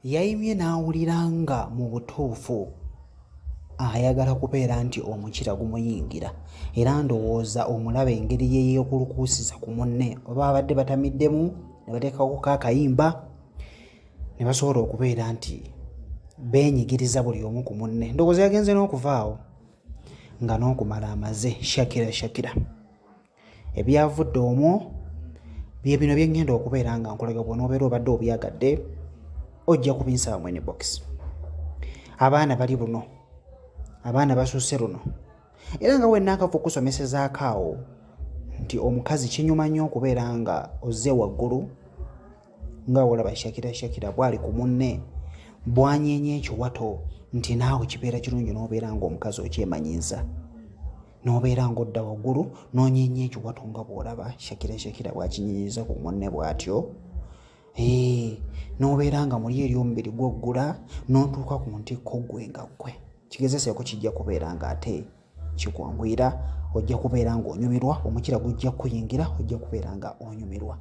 yayimye n'awulira nga mu butuufu ayagala kubeera nti omukira gumuyingira era ndowooza omulaba engeri ye y'okulukuusiza ku munne oba abadde batamiddemu ne bateekako kaakayimba ne basobola okubeera nti beenyigiriza buli omu ku munne. Ndowooza yagenze n'okuvaawo nga n'okumala amaze Shakira ebyavudde omwo bye bino bye ngenda okubeera nga nkulaga bw'onoobeera obadde obyagadde ojja kubinsaba mwene box. Abaana bali buno, abaana basusse luno era nga wenna akava okusomesezaako awo nti omukazi kinyuma nnyo okubeera nga ozze waggulu nga olaba Shakira bw'ali ku munne bw'anyeenya ekiwato nti naawe kibeera kirungi n'obeera ng'omukazi okyemanyiiza n'obeera ng'odda waggulu n'onyeenya ekiwato nga bw'olaba Shakira bw'akinyiiza ku munne bw'atyo n'obeera nga muli eri omubiri gwoggula n'otuuka ku ntikko ggwe nga ggwe kigezeseeko kijja kubeera ng'ate kikwanguyira ojja kubeera ng'onyumirwa omukira gujja kuyingira ojja kubeera nga onyumirwa.